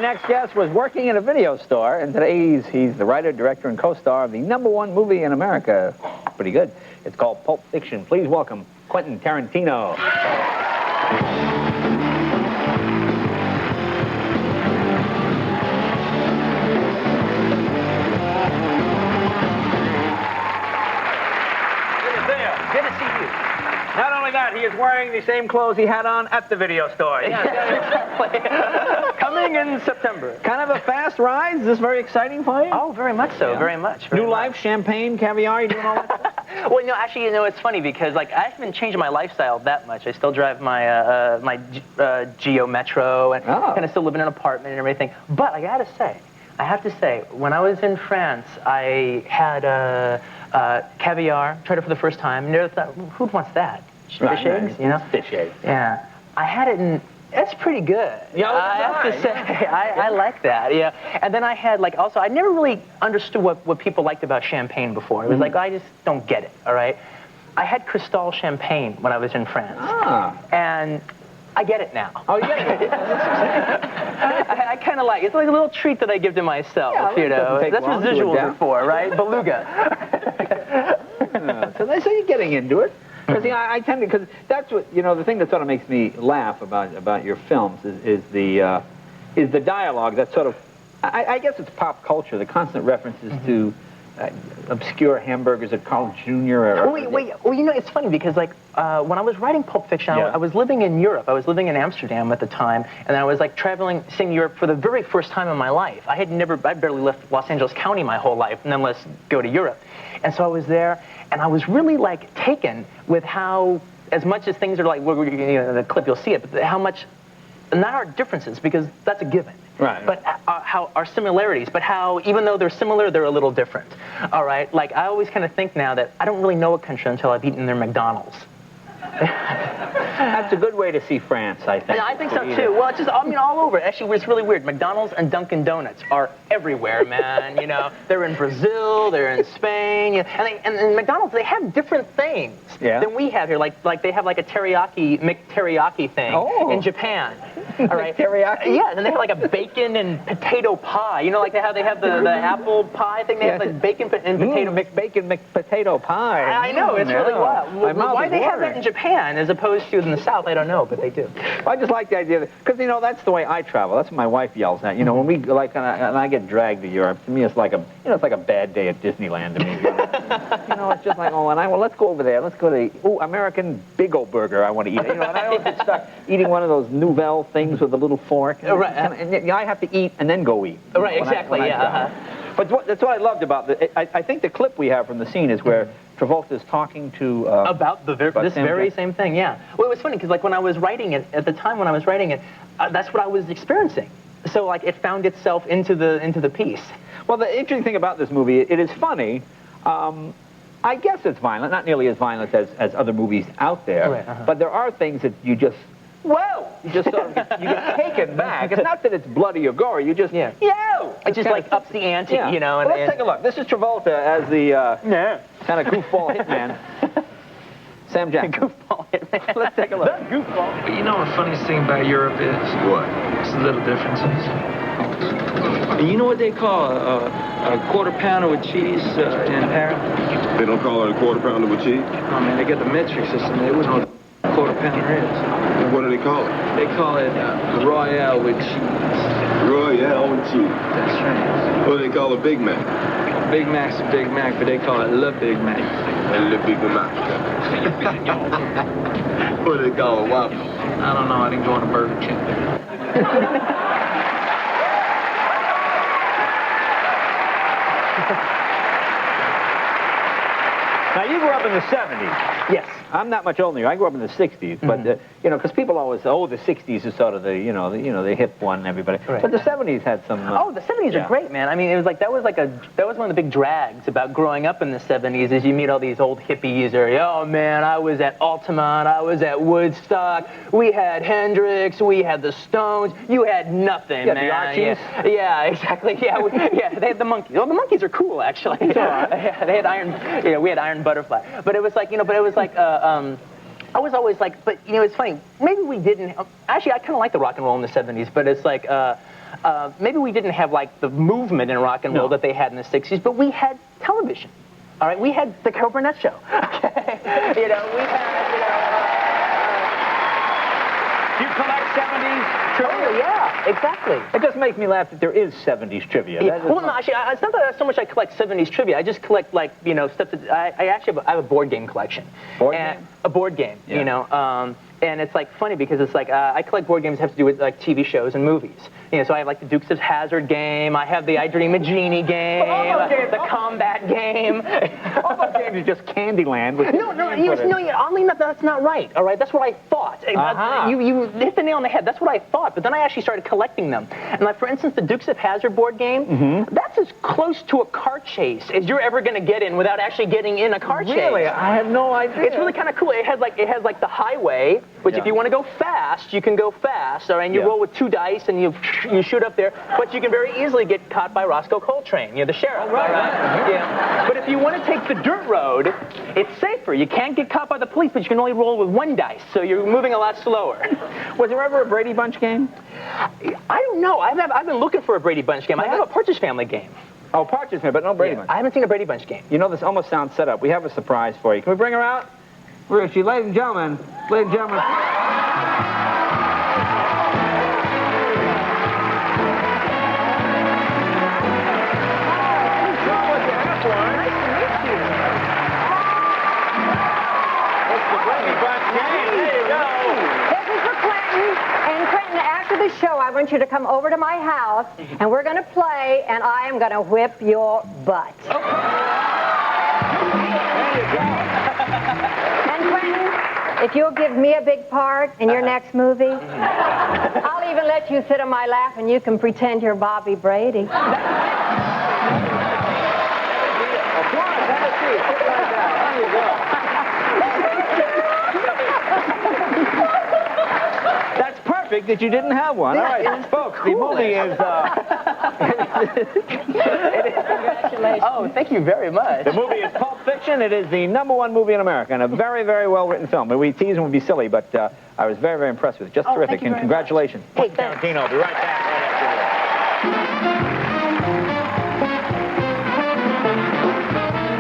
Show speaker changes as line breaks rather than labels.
next guest was working in a video store, and today he's the writer, director, and co-star of the #1 movie in America. Pretty good. It's called Pulp Fiction. Please welcome Quentin Tarantino. Good to see you. Not only that, he is wearing the same clothes he had on at the video store.
Yeah, exactly. Coming in September.
Kind of a fast ride. Is this very exciting for you?
Oh, very much so. Yeah. Very much.
New life, champagne, caviar, you doing all that stuff?
Well, no, actually, it's funny because, I haven't changed my lifestyle that much. I still drive my Geo Metro and kind of still live in an apartment and everything. But I have to say, when I was in France, I had caviar, tried it for the first time. Never thought, who wants that? Fish eggs, you know?
Fish eggs.
Yeah. I had it and it's pretty good.
Yeah,
I have to say, I like that, yeah. And then I had, also, I never really understood what people liked about champagne before. It was I just don't get it, all right? I had Cristal champagne when I was in France.
Ah.
And I get it now.
Oh, you get it?
I kind of like it. It's like a little treat that I give to myself, you know. That's what residuals are for, right? Beluga.
So you're getting into it. Because I tend to, because that's what, the thing that sort of makes me laugh about your films is the dialogue that sort of, I guess it's pop culture, the constant references to obscure hamburgers at Carl Jr.
Well, it's funny because when I was writing Pulp Fiction, I was living in Europe. I was living in Amsterdam at the time, and I was traveling, seeing Europe for the very first time in my life. I barely left Los Angeles County my whole life, and then let's go to Europe. And so I was there, and I was really taken with how, as much as things are the clip you'll see it, but how much, not our differences, because that's a given.
Right.
But how our similarities, but how even though they're similar, they're a little different. All right. I always kind of think now that I don't really know a country until I've eaten their McDonald's.
That's a good way to see France, I think.
Yeah, I think so too. Well, it's just all over. Actually, it's really weird. McDonald's and Dunkin' Donuts are everywhere, man. They're in Brazil, they're in Spain, and McDonald's, they have different things than we have here. Like they have a McTeriyaki thing in Japan. All right.
Teriyaki?
Yeah, and they have a bacon and potato pie. They have the apple pie thing. They have bacon and potato.
McBacon, McPotato pie.
I know, it's really wild. Why they have that in Japan as opposed to in the South, I don't know, but they do.
I just like the idea because that's the way I travel. That's what my wife yells at. When we and I get dragged to Europe. To me, it's like a bad day at Disneyland to me. It's just let's go over there. Let's go to American Big O Burger. I want to eat. And I always get stuck eating one of those Nouvelle things with a little fork.
Right.
And I have to eat and then go eat.
Right. Exactly.
But that's what I loved about I think the clip we have from the scene is where Travolta's talking to
about this very same thing. Yeah. Well, it was funny because when I was writing it at the time when I was writing it, that's what I was experiencing. So it found itself into the piece.
Well, the interesting thing about this movie, it is funny. I guess it's violent, not nearly as violent as other movies out there.
Right,
but there are things that you just sort of you get taken back. It's not that it's bloody or gory. You just
it just ups the ante,
Well, let's take a look. This is Travolta as the kind of goofball hitman. Sam Jackson.
Goofball hitman.
Let's take a look.
The goofball.
But you know what the funniest thing about Europe is?
What?
It's the little differences. And you know what they call a quarter pounder with cheese in Paris?
They don't call it a quarter pounder with cheese?
Oh man, they got the metric system. They wouldn't know what a quarter pounder is.
What do they call it?
They call it Royale with cheese.
Royale with cheese.
That's right.
What do they call a Big Mac?
Big Mac's a Big Mac, but they call it Le Big Mac.
Le Big Mac. What do they call a waffle?
I don't know. I didn't go on a Burger King.
Now, you grew up in the 70s.
Yes.
I'm not much older than you. I grew up in the 60s, but because people always say, the 60s is sort of the hip one, everybody.
Right.
But the 70s had some.
The 70s are great, man. I mean, it was that was one of the big drags about growing up in the 70s. Is you meet all these old hippies, or man, I was at Altamont, I was at Woodstock. We had Hendrix, we had the Stones. You had nothing, man.
The Archies.
Yeah, exactly. Yeah, they had the Monkees. Oh, the Monkees are cool, actually. Yeah, they had Iron. We had Iron Butterfly. But it was I was always but it's funny, maybe we didn't, actually I kind of like the rock and roll in the 70s, but it's maybe we didn't have like the movement in rock and roll that they had in the 60s, but we had television. All right, we had the Carol Burnett Show. Okay, we had,
Do you collect 70s trivia?
Oh, yeah, exactly.
It just makes me laugh that there is 70s trivia.
Yeah. Well, no, actually, it's not that so much I collect 70s trivia. I just collect, like, stuff that I actually have a board game collection.
Game?
A board game,
Yeah.
And it's, like, funny because it's, like, I collect board games that have to do with, like, TV shows and movies. So I have, like, the Dukes of Hazzard game. I have the I Dream of Jeannie game. The Combat game.
All those games are just Candyland.
Oddly enough, that's not right, all right? That's what I thought. You hit the nail on the head. That's what I thought, but then I actually started collecting them. And, like, for instance, the Dukes of Hazzard board game, that's as close to a car chase as you're ever going to get in without actually getting in a car chase.
Really? I had no idea.
It's really kind of cool. It has like the highway, which if you want to go fast, you can go fast, all right? And you roll with 2 dice and you shoot up there, but you can very easily get caught by Roscoe Coltrane, the sheriff.
Oh, right.
Yeah. But if you want to take the dirt road, it's safer. You can't get caught by the police, but you can only roll with 1 dice, so you're moving a lot slower.
Was there ever a Brady Bunch game?
I don't know. I've been looking for a Brady Bunch game. I have a Partridge Family game.
Oh, Partridge Family, but no Brady Bunch.
I haven't seen a Brady Bunch game.
You know, this almost sounds set up. We have a surprise for you. Can we bring her out? Where is she? Ladies and gentlemen. Ladies and gentlemen.
The show, I want you to come over to my house, and we're going to play, and I am going to whip your butt. And Quentin, if you'll give me a big part in your next movie, I'll even let you sit on my lap, and you can pretend you're Bobby Brady.
That you didn't have one. All right, folks, the movie is...
Congratulations. Oh, thank you very much.
The movie is Pulp Fiction. It is the #1 movie in America, and a very, very well-written film. We tease and would be silly, but I was very, very impressed with it. Just terrific, and congratulations.
Hey,
Quentin Tarantino. I'll be right back.